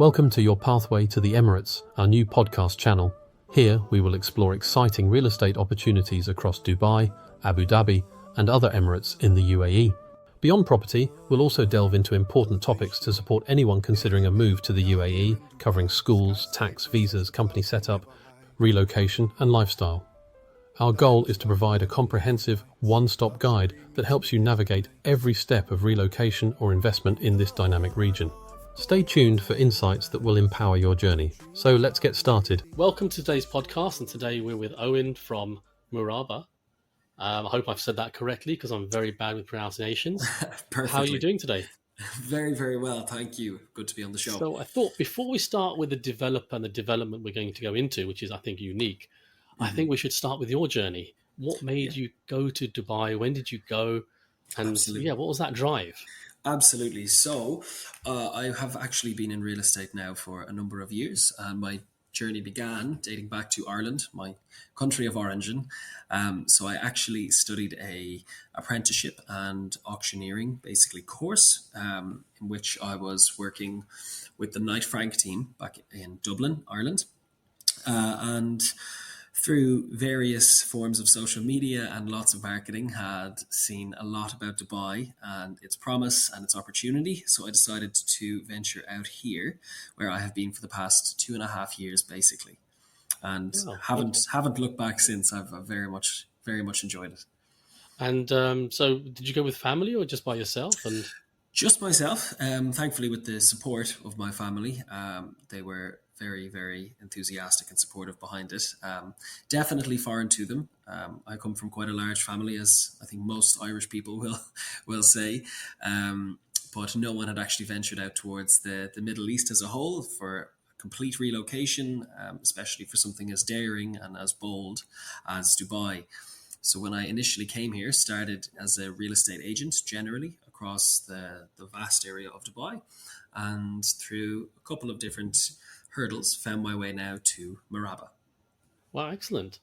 Welcome to Your Pathway to the Emirates, our new podcast channel. Here we will explore exciting real estate opportunities across Dubai, Abu Dhabi, and other Emirates in the UAE. Beyond property, we'll also delve into important topics to support anyone considering a move to the UAE, covering schools, tax, visas, company setup, relocation, and lifestyle. Our goal is to provide a comprehensive, one-stop guide that helps you navigate every step of relocation or investment in this dynamic region. Stay tuned for insights that will empower your journey. So let's get started. Welcome to today's podcast, and today we're with Eoghan from Muraba. I hope I've said that correctly because I'm very bad with pronunciations. Perfectly. How are you doing today? Very, very well. Thank you. Good to be on the show. So I thought before we start with the developer and the development we're going to go into, which is I think unique, I think we should start with your journey. What made you go to Dubai? When did you go? And Absolutely. what was that drive? Absolutely. So I have actually been in real estate now for a number of years, and my journey began dating back to Ireland, my country of origin. So I actually studied a apprenticeship and auctioneering, basically course, in which I was working with the Knight Frank team back in Dublin, Ireland. And through various forms of social media and lots of marketing, had seen a lot about Dubai and its promise and its opportunity. So I decided to venture out here, where I have been for the past 2.5 years, basically, and haven't looked back since. I've very much enjoyed it. And so did you go with family or just by yourself? And just myself, thankfully with the support of my family. They were very, very enthusiastic and supportive behind it. Definitely foreign to them. I come from quite a large family, as I think most Irish people will say. But no one had actually ventured out towards the Middle East as a whole for complete relocation, especially for something as daring and as bold as Dubai. So when I initially came here, started as a real estate agent generally across the vast area of Dubai, and through a couple of different hurdles, found my way now to Muraba. wow, excellent.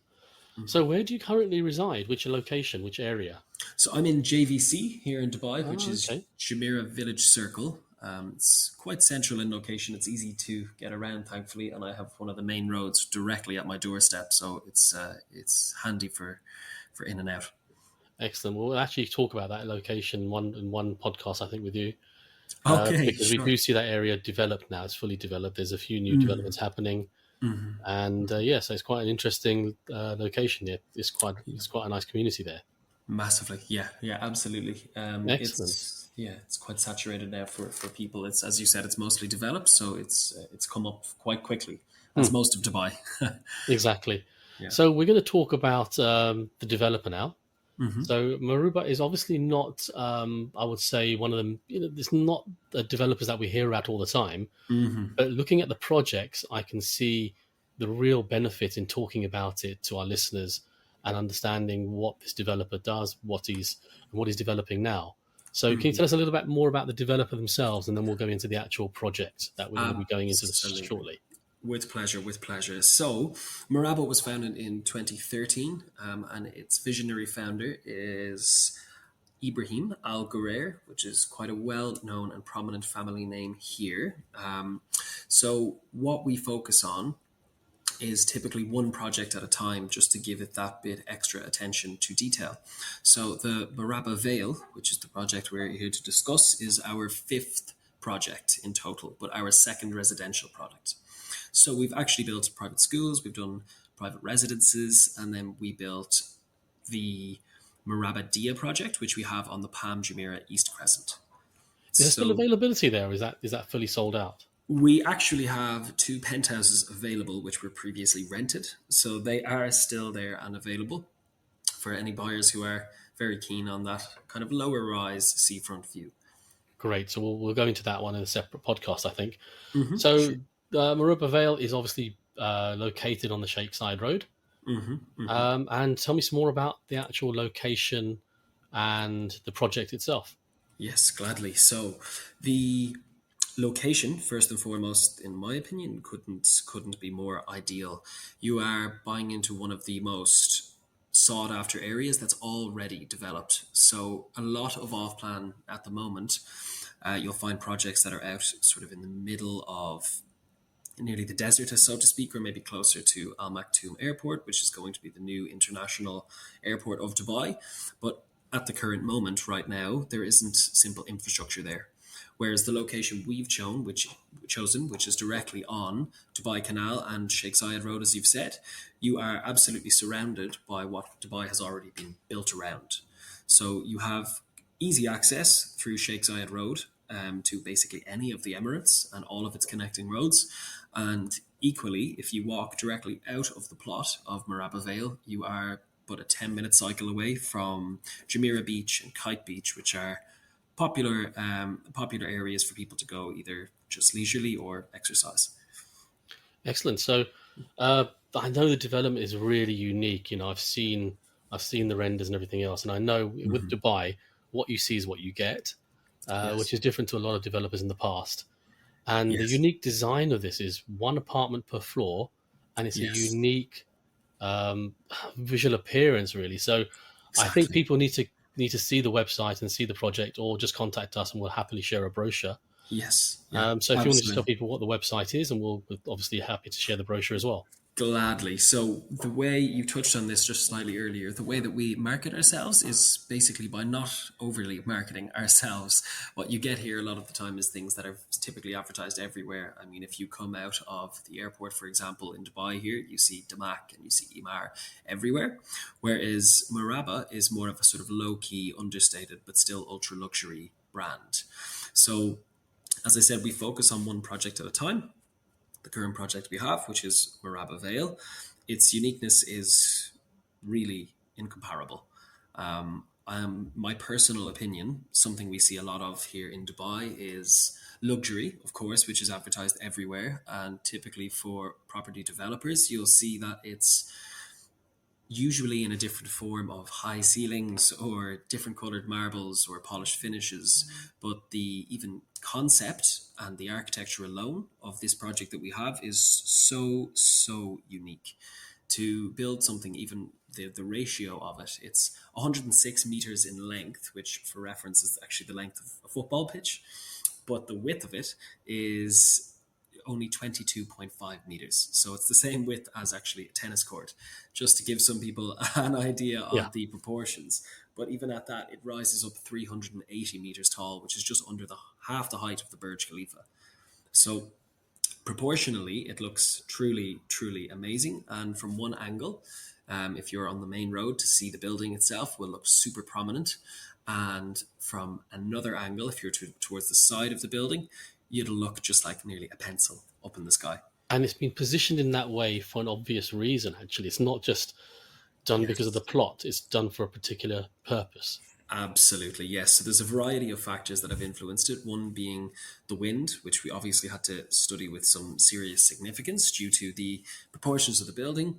So where do you currently reside? Which location, which area? So I'm in JVC here in Dubai, which is Okay. Jumeirah Village Circle. It's quite central in location. It's easy to get around, thankfully, and I have one of the main roads directly at my doorstep, so it's handy for in and out. Excellent. We'll actually talk about that location in one podcast, I think, with you. Okay, Because we sure. do see that area developed now. It's fully developed. There's a few new developments happening. And so it's quite an interesting location there. It's quite a nice community there. Massively, yeah, absolutely. Excellent. It's quite saturated now for people. It's, as you said, it's mostly developed, so it's come up quite quickly, as most of Dubai. Exactly. Yeah. So we're going to talk about the developer now. So Muraba is obviously not, I would say, one of them. It's not the developers that we hear about all the time. But looking at the projects, I can see the real benefit in talking about it to our listeners and understanding what this developer does, what he's developing now. So can you tell us a little bit more about the developer themselves, and then we'll go into the actual project that we're going to be going into shortly. With pleasure. So, Muraba was founded in 2013, and its visionary founder is Ibrahim Al Ghurair, which is quite a well-known and prominent family name here. So, what we focus on is typically one project at a time, just to give it that bit extra attention to detail. So, the Muraba Veil, which is the project we're here to discuss, is our 5th project in total, but our 2nd residential product. So we've actually built private schools, we've done private residences, and then we built the Muraba Dia project, which we have on the Palm Jumeirah East Crescent. Is there still availability there? Is that fully sold out? We actually have 2 penthouses available, which were previously rented. So they are still there and available for any buyers who are very keen on that kind of lower rise seafront view. Great. So we'll go into that one in a separate podcast, I think. So Muraba Veil is obviously located on the Sheikh Zayed Road. And tell me some more about the actual location and the project itself. Yes, gladly. So the location, first and foremost, in my opinion, couldn't be more ideal. You are buying into one of the most sought after areas that's already developed. So a lot of off plan at the moment. You'll find projects that are out sort of in the middle of nearly the desert, so to speak, or maybe closer to Al Maktoum Airport, which is going to be the new international airport of Dubai. But at the current moment, right now, there isn't simple infrastructure there. Whereas the location we've chosen, which is directly on Dubai Canal and Sheikh Zayed Road, as you've said, you are absolutely surrounded by what Dubai has already been built around. So you have easy access through Sheikh Zayed Road to basically any of the Emirates and all of its connecting roads. And equally, if you walk directly out of the plot of Muraba Veil, you are but a 10-minute cycle away from Jumeirah Beach and Kite Beach, which are popular areas for people to go either just leisurely or exercise. Excellent. So I know the development is really unique. I've seen the renders and everything else, and I know with Dubai, what you see is what you get, which Yes. is different to a lot of developers in the past. And the Yes. unique design of this is one apartment per floor, and it's a Yes. unique visual appearance, really. So I think Exactly. people need to see the website and see the project, or just contact us, and we'll happily share a brochure. Yes. Yeah. So if you want to just tell Absolutely. people what the website is, and we're obviously happy to share the brochure as well. Gladly. So the way you touched on this just slightly earlier, the way that we market ourselves is basically by not overly marketing ourselves. What you get here a lot of the time is things that are typically advertised everywhere. I mean, if you come out of the airport, for example, in Dubai here, you see Damak and you see Imar everywhere. Whereas Muraba is more of a sort of low key, understated, but still ultra luxury brand. So as I said, we focus on one project at a time. The current project we have, which is Muraba Veil, its uniqueness is really incomparable. My personal opinion, something we see a lot of here in Dubai is luxury, of course, which is advertised everywhere. And typically for property developers, you'll see that it's usually in a different form of high ceilings or different colored marbles or polished finishes. But the even concept and the architecture alone of this project that we have is so unique. To build something, even the ratio of it, it's 106 meters in length, which for reference is actually the length of a football pitch, but the width of it is only 22.5 meters. So it's the same width as actually a tennis court, just to give some people an idea Yeah. of the proportions. But even at that, it rises up 380 meters tall, which is just under the half the height of the Burj Khalifa. So proportionally, it looks truly amazing. And from one angle, if you're on the main road to see the building itself, will look super prominent. And from another angle, if you're towards the side of the building, it'll look just like nearly a pencil up in the sky. And it's been positioned in that way for an obvious reason, actually. It's not just done because of the Yes. plot, it's done for a particular purpose. Absolutely, yes. So there's a variety of factors that have influenced it. One being the wind, which we obviously had to study with some serious significance due to the proportions of the building.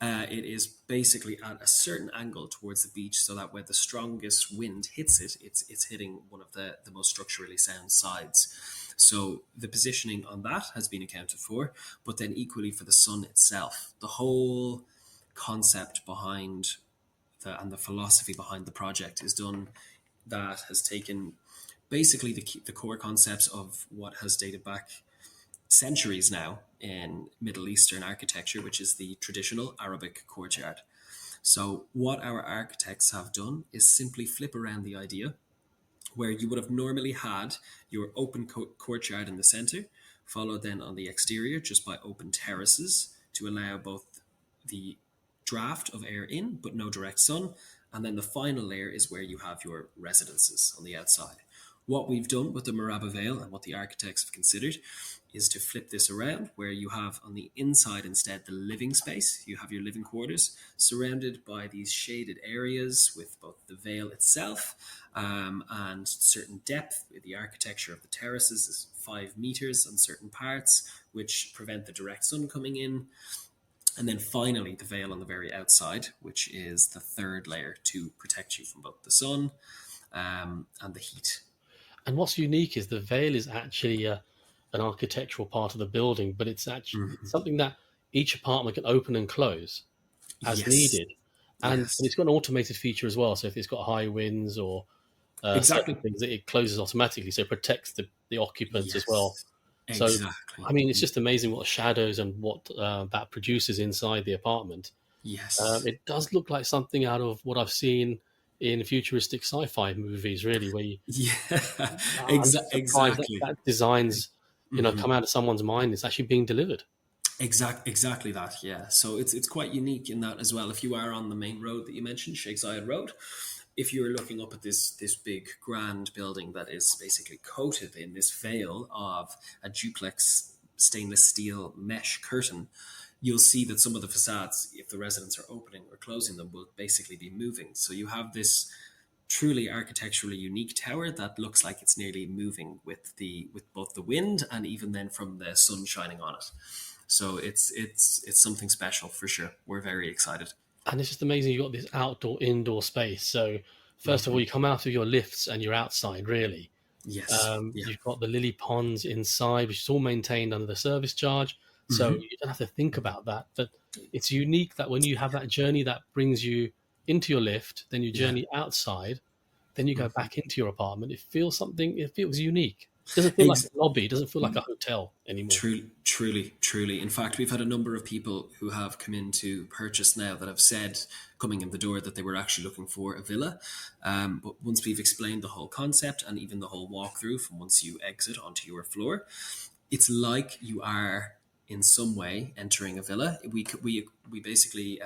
It is basically at a certain angle towards the beach, so that when the strongest wind hits it, it's hitting one of the most structurally sound sides. So the positioning on that has been accounted for, but then equally for the sun itself, the whole concept behind and the philosophy behind the project is done that has taken basically the core concepts of what has dated back centuries now in Middle Eastern architecture, which is the traditional Arabic courtyard. So, what our architects have done is simply flip around the idea where you would have normally had your open courtyard in the center, followed then on the exterior just by open terraces to allow both the draft of air in but no direct sun. And then the final layer is where you have your residences on the outside. What we've done with the Muraba Veil and what the architects have considered is to flip this around where you have on the inside instead the living space. You have your living quarters surrounded by these shaded areas with both the veil itself and certain depth. The architecture of the terraces is 5 meters on certain parts, which prevent the direct sun coming in. And then finally, the veil on the very outside, which is the third layer to protect you from both the sun and the heat. And what's unique is the veil is actually an architectural part of the building, but it's actually it's something that each apartment can open and close as Yes, needed. And yes, it's got an automated feature as well. So if it's got high winds or certain exactly. things, it closes automatically. So it protects the occupants as well. Yes. So, Exactly. I mean, it's just amazing what shadows and what that produces inside the apartment. Yes. It does look like something out of what I've seen in futuristic sci-fi movies, really, where Yeah. I'm just surprised that Exactly. that designs, Mhm. come out of someone's mind. It's actually being delivered. Exactly that. Yeah. So it's quite unique in that as well. If you are on the main road that you mentioned, Sheikh Zayed Road, if you're looking up at this big grand building that is basically coated in this veil of a duplex stainless steel mesh curtain, you'll see that some of the facades, if the residents are opening or closing them, will basically be moving. So you have this truly architecturally unique tower that looks like it's nearly moving with both the wind and even then from the sun shining on it. So it's something special for sure. We're very excited. And it's just amazing. You've got this outdoor indoor space. So first of all, you come out of your lifts and you're outside. Really, Yes. Yeah. you've got the lily ponds inside, which is all maintained under the service charge. So Hmm. you don't have to think about that. But it's unique that when you have that journey that brings you into your lift, then you Yeah. journey outside, then you go Mhm. back into your apartment. It feels something. It feels unique. It doesn't feel like Ex- a lobby. It doesn't feel like a hotel anymore. truly. In fact, we've had a number of people who have come in to purchase now that have said, coming in the door, that they were actually looking for a villa. But once we've explained the whole concept and even the whole walkthrough from once you exit onto your floor, it's like you are in some way entering a villa. We basically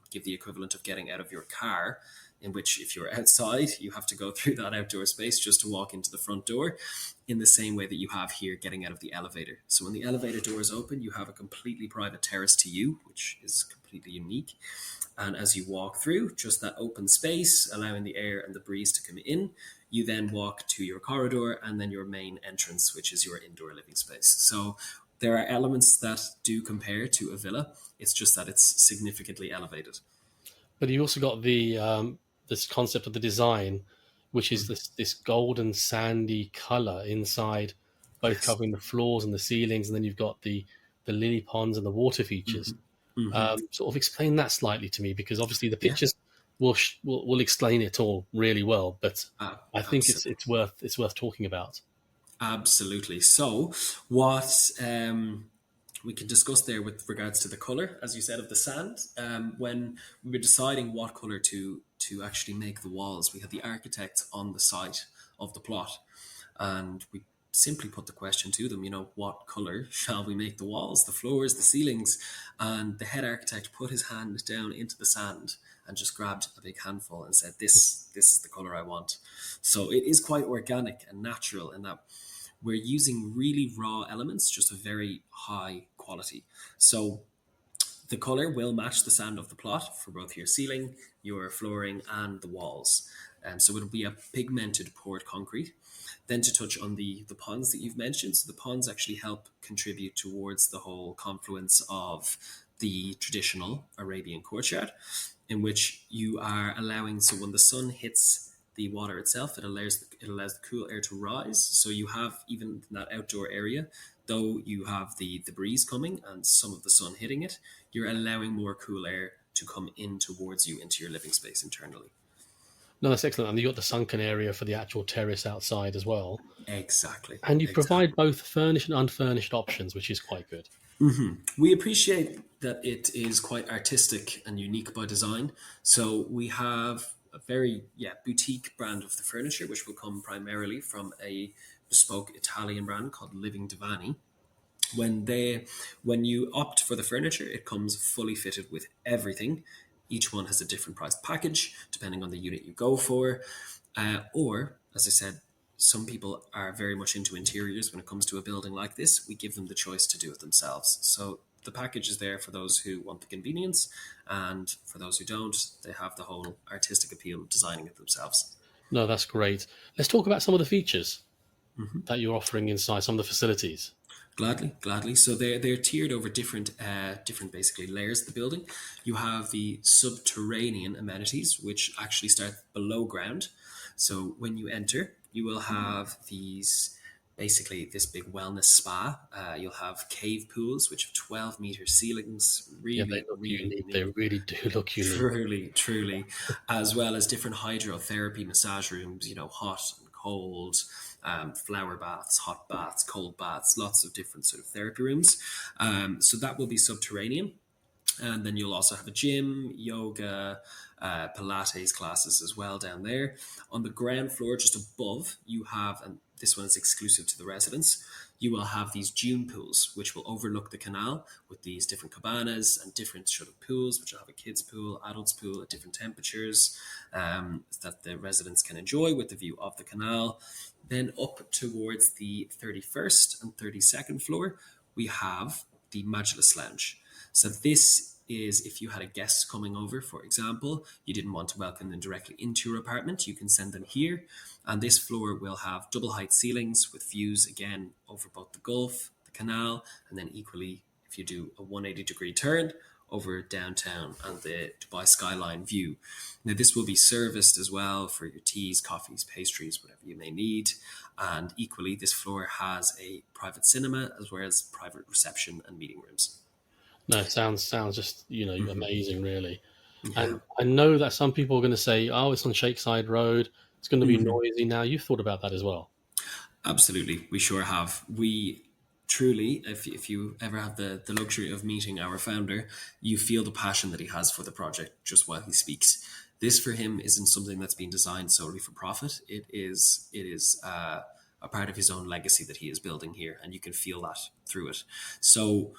give the equivalent of getting out of your car, in which if you're outside, you have to go through that outdoor space just to walk into the front door, in the same way that you have here getting out of the elevator. So when the elevator doors open, you have a completely private terrace to you, which is completely unique. And as you walk through just that open space, allowing the air and the breeze to come in, you then walk to your corridor and then your main entrance, which is your indoor living space. So there are elements that do compare to a villa. It's just that it's significantly elevated. But you also got the this concept of the design, which is this golden sandy color inside, both Yes. covering the floors and the ceilings, and then you've got the lily ponds and the water features. Sort of explain that slightly to me, because obviously the Yeah. pictures will explain it all really well, but I think Absolutely. it's worth talking about. Absolutely. So, what we can discuss there with regards to the color, as you said, of the sand. When we were deciding what color to actually make the walls, we had the architects on the site of the plot, and we simply put the question to them, what color shall we make the walls, the floors, the ceilings? And the head architect put his hand down into the sand and just grabbed a big handful and said, this is the color I want. So it is quite organic and natural in that we're using really raw elements, just a very high quality. So the color will match the sand of the plot for both your ceiling, your flooring, and the walls. And so it'll be a pigmented poured concrete. Then to touch on the ponds that you've mentioned, so the ponds actually help contribute towards the whole confluence of the traditional Arabian courtyard, in which you are allowing, so when the sun hits the water itself, it allows the cool air to rise. So you have, even in that outdoor area, though you have the breeze coming and some of the sun hitting it, you're allowing more cool air to come in towards you into your living space internally. No, that's excellent. And you got the sunken area for the actual terrace outside as well. Exactly. And you provide Exactly. both furnished and unfurnished options, which is quite good. We appreciate that it is quite artistic and unique by design. So we have a very boutique brand of the furniture, which will come primarily from a bespoke Italian brand called Living Divani. When they when you opt for the furniture, it comes fully fitted with everything. Each one has a different price package depending on the unit you go for. Or, as I said, some people are very much into interiors. When it comes to a building like this, we give them the choice to do it themselves. So the package is there for those who want the convenience, and for those who don't, they have the whole artistic appeal of designing it themselves. No, that's great. Let's talk about some of the features that you're offering inside some of the facilities. Gladly, gladly. So they're tiered over different basically layers of the building. You have the subterranean amenities, which actually start below ground. So when you enter, you will have these basically this big wellness spa. You'll have cave pools, which have 12-meter ceilings. Yeah, they Really, look really unique. They unique. really do look unique. Truly, truly, as well as different hydrotherapy massage rooms, hot and cold, flower baths, hot baths, cold baths, lots of different sort of therapy rooms. So that will be subterranean. And then you'll also have a gym, yoga, Pilates classes as well down there. On the ground floor, just above, you have, and this one is exclusive to the residents, you will have these dune pools, which will overlook the canal with these different cabanas and different sort of pools, which will have a kids' pool, adults' pool at different temperatures that the residents can enjoy with the view of the canal. Then up towards the 31st and 32nd floor, we have the Majlis Lounge. So this is if you had a guest coming over, for example, you didn't want to welcome them directly into your apartment, you can send them here. And this floor will have double height ceilings with views again over both the Gulf, the canal, and then equally if you do a 180-degree turn over downtown and the Dubai skyline view. Now this will be serviced as well for your teas, coffees, pastries, whatever you may need. And equally, this floor has a private cinema as well as private reception and meeting rooms. No, it sounds just amazing, really. Yeah. And I know that some people are going to say, "Oh, it's on Shakeside Road. It's going to be noisy." Now, you've thought about that as well. Absolutely, we sure have. We truly, if you ever have the luxury of meeting our founder, you feel the passion that he has for the project just while he speaks. This for him isn't something that's been designed solely for profit. It is a part of his own legacy that he is building here, and you can feel that through it. So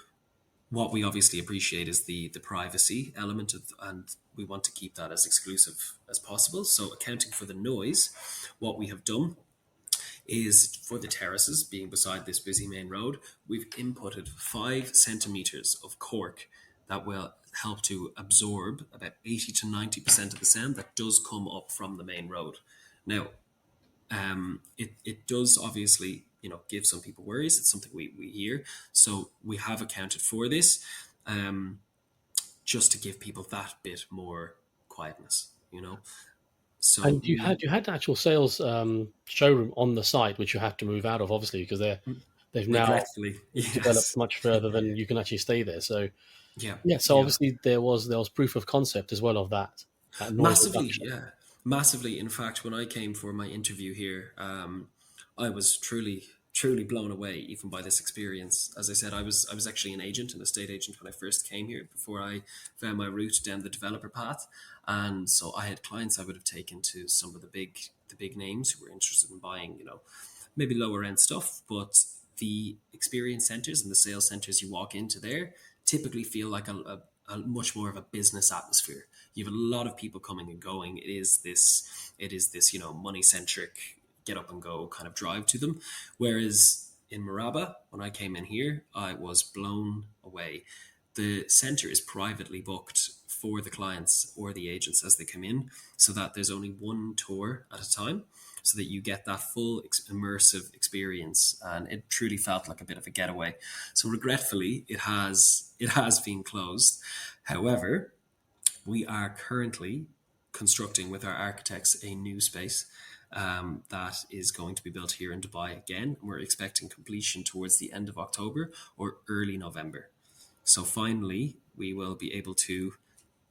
what we obviously appreciate is the privacy element of, and we want to keep that as exclusive as possible. So accounting for the noise, what we have done is for the terraces being beside this busy main road, we've inputted 5 centimeters of cork that will help to absorb about 80 to 90% of the sound that does come up from the main road. Now, it does obviously, give some people worries. It's something we hear. So we have accounted for this just to give people that bit more quietness. So And you had the actual sales showroom on the site, which you had to move out of, obviously, because they've now regretfully, developed yes. much further than you can actually stay there. So Yeah. so obviously there was proof of concept as well of that noise Massively, reduction. yeah. Massively. In fact, when I came for my interview here, I was truly, truly blown away even by this experience. As I said, I was actually an estate agent when I first came here before I found my route down the developer path. And so I had clients I would have taken to some of the big names who were interested in buying, maybe lower end stuff, but the experience centers and the sales centers you walk into there typically feel like a much more of a business atmosphere. You have a lot of people coming and going. It is this money centric, get up and go kind of drive to them. Whereas in Muraba, when I came in here, I was blown away. The center is privately booked for the clients or the agents as they come in, so that there's only one tour at a time, so that you get that full immersive experience, and it truly felt like a bit of a getaway. So regretfully, it has been closed. However, we are currently constructing with our architects a new space that is going to be built here in Dubai again. We're expecting completion towards the end of October or early November. So finally, we will be able to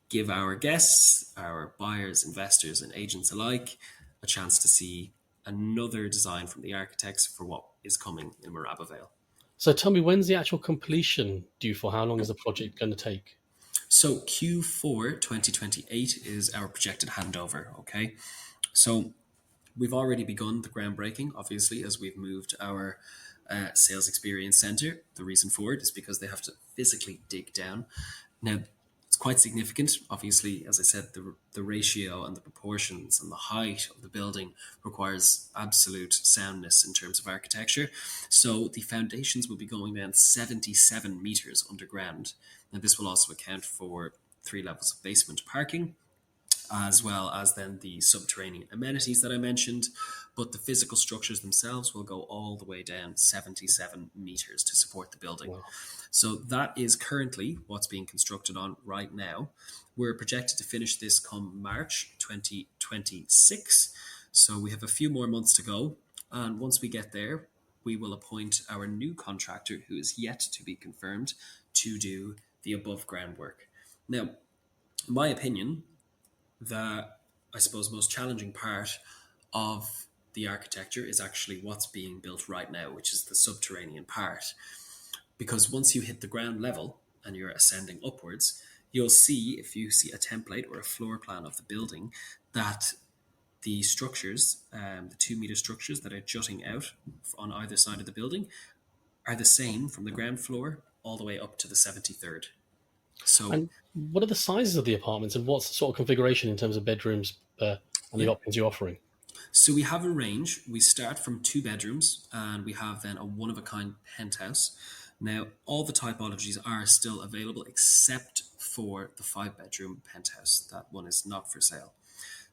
give our guests, our buyers, investors, and agents alike a chance to see another design from the architects for what is coming in Muraba Veil. So tell me, when's the actual completion due for? How long is the project going to take? So Q4 2028 is our projected handover. Okay. So we've already begun the groundbreaking, obviously, as we've moved our sales experience center. The reason for it is because they have to physically dig down. Now, it's quite significant. Obviously, as I said, the ratio and the proportions and the height of the building requires absolute soundness in terms of architecture. So the foundations will be going down 77 meters underground. Now, this will also account for 3 levels of basement parking, as well as then the subterranean amenities that I mentioned. But the physical structures themselves will go all the way down 77 meters to support the building. Wow. So that is currently what's being constructed on right now. We're projected to finish this come March 2026. So we have a few more months to go. And once we get there, we will appoint our new contractor, who is yet to be confirmed, to do the above ground work. Now, in my opinion, the, I suppose, most challenging part of the architecture is actually what's being built right now, which is the subterranean part. Because once you hit the ground level and you're ascending upwards, you'll see, if you see a template or a floor plan of the building, that the structures, the 2 meter structures that are jutting out on either side of the building, are the same from the ground floor all the way up to the 73rd. So, And what are the sizes of the apartments, and what's the sort of configuration in terms of bedrooms and the yeah. options you're offering? So we have a range. We start from 2 bedrooms and we have then a one of a kind penthouse. Now, all the typologies are still available except for the 5 bedroom penthouse. That one is not for sale.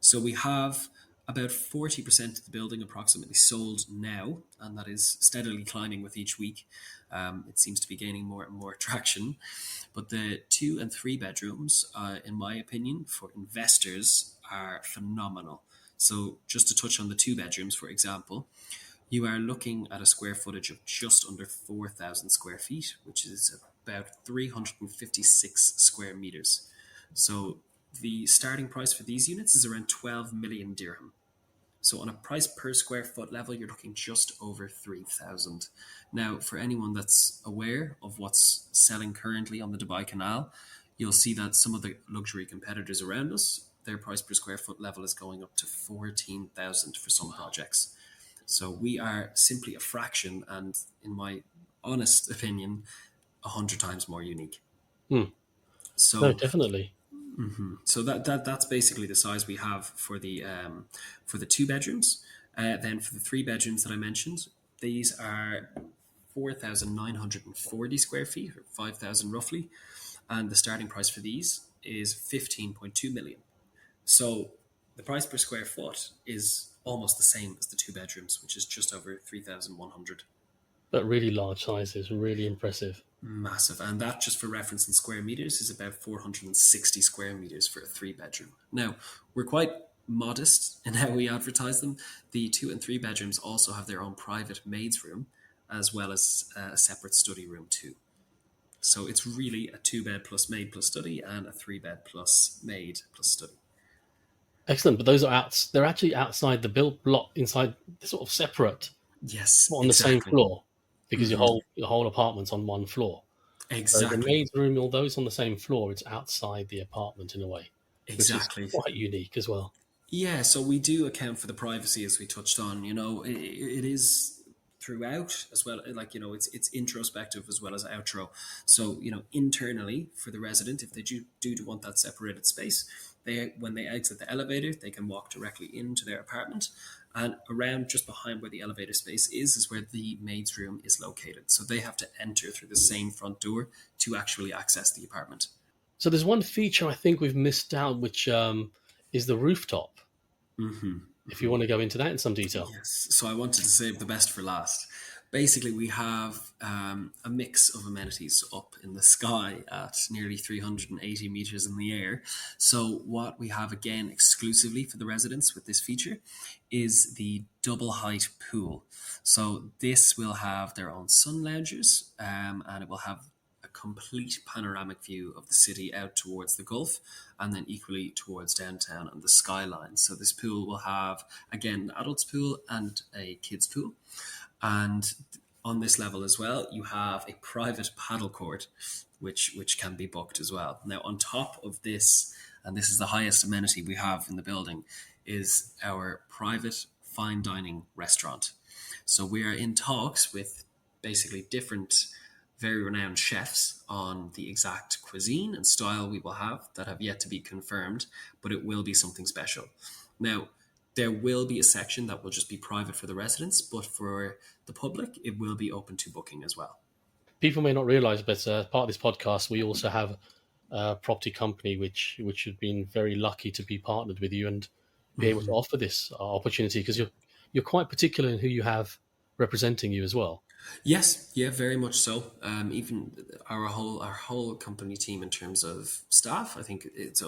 So we have about 40% of the building approximately sold now, and that is steadily climbing with each week. It seems to be gaining more and more traction. But the 2 and 3 bedrooms, in my opinion, for investors are phenomenal. So just to touch on the 2 bedrooms, for example, you are looking at a square footage of just under 4,000 square feet, which is about 356 square meters. So the starting price for these units is around 12 million dirham. So on a price per square foot level, you're looking just over 3,000. Now, for anyone that's aware of what's selling currently on the Dubai Canal, you'll see that some of the luxury competitors around us, their price per square foot level is going up to 14,000 for some projects. So we are simply a fraction, and in my honest opinion, 100 times more unique. Hmm. No, So definitely. so that's basically the size we have for the 2 bedrooms. Then for the 3 bedrooms that I mentioned, these are 4,940 square feet, or 5,000 roughly, and the starting price for these is 15.2 million. So the price per square foot is almost the same as the 2 bedrooms, which is just over 3,100. But really large sizes, really impressive. Massive. And that, just for reference in square meters, is about 460 square meters for a 3 bedroom. Now, we're quite modest in how we advertise them. The 2 and 3 bedrooms also have their own private maid's room, as well as a separate study room too. So it's really a 2 bed plus maid plus study, and a 3 bed plus maid plus study. Excellent. But those are they're actually outside the built block, inside, sort of separate, Yes, not on the same exactly. floor, because your whole apartment's on one floor. So the Exactly. maid's room, although it's on the same floor, it's outside the apartment in a way, which is Exactly. quite unique as well. Yeah, so we do account for the privacy, as we touched on. It is throughout as well. Like, it's introspective as well as outro. So, internally for the resident, if they do want that separated space, when they exit the elevator, they can walk directly into their apartment. And around just behind where the elevator space is where the maid's room is located. So they have to enter through the same front door to actually access the apartment. So there's one feature I think we've missed out, which is the rooftop. If you want to go into that in some detail. Yes, so I wanted to save the best for last. Basically, we have a mix of amenities up in the sky at nearly 380 meters in the air. So, what we have again exclusively for the residents with this feature is the double height pool. So, this will have their own sun loungers, and it will have a complete panoramic view of the city out towards the Gulf, and then equally towards downtown and the skyline. So this pool will have, again, an adults pool and a kids pool. And on this level as well, you have a private paddle court, which can be booked as well. Now, on top of this, and this is the highest amenity we have in the building, is our private fine dining restaurant. So we are in talks with basically different very renowned chefs on the exact cuisine and style we will have that have yet to be confirmed, but it will be something special. Now, there will be a section that will just be private for the residents, but for the public, it will be open to booking as well. People may not realise, but part of this podcast, we also have a property company which have been very lucky to be partnered with you and be able to offer this opportunity, because you're quite particular in who you have representing you as well. Yes, yeah, very much so. Even our whole company team in terms of staff, I think it's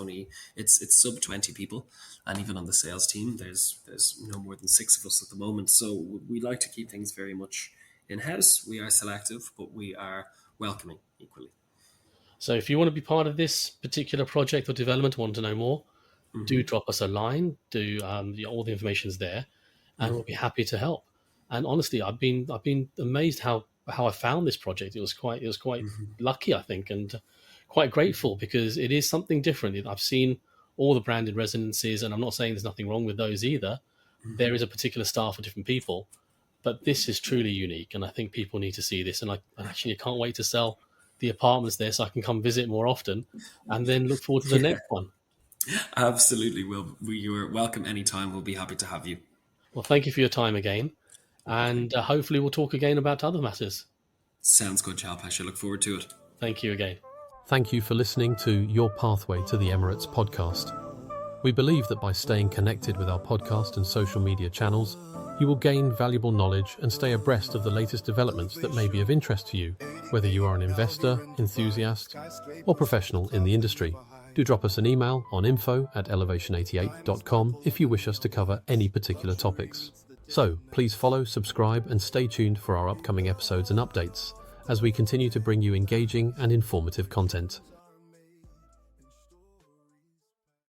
sub 20 people, and even on the sales team, there's no more than 6 of us at the moment. So we like to keep things very much in house. We are selective, but we are welcoming equally. So if you want to be part of this particular project or development, want to know more, do drop us a line. All the information's there. and we'll be happy to help. And honestly, I've been amazed how I found this project. It was quite lucky, I think, and quite grateful, because it is something different. I've seen all the branded residences, and I'm not saying there's nothing wrong with those either. There is a particular style for different people, but this is truly unique, and I think people need to see this. And I actually can't wait to sell the apartments there so I can come visit more often, and then look forward to the next one. Absolutely. You're welcome anytime. We'll be happy to have you. Well, thank you for your time again, and hopefully we'll talk again about other matters. Sounds good, Jalpesh. I look forward to it. Thank you again. Thank you for listening to Your Pathway to the Emirates podcast. We believe that by staying connected with our podcast and social media channels, you will gain valuable knowledge and stay abreast of the latest developments that may be of interest to you, whether you are an investor, enthusiast, or professional in the industry. Do drop us an email on info@elevation88.com if you wish us to cover any particular topics. So please follow, subscribe, and stay tuned for our upcoming episodes and updates as we continue to bring you engaging and informative content.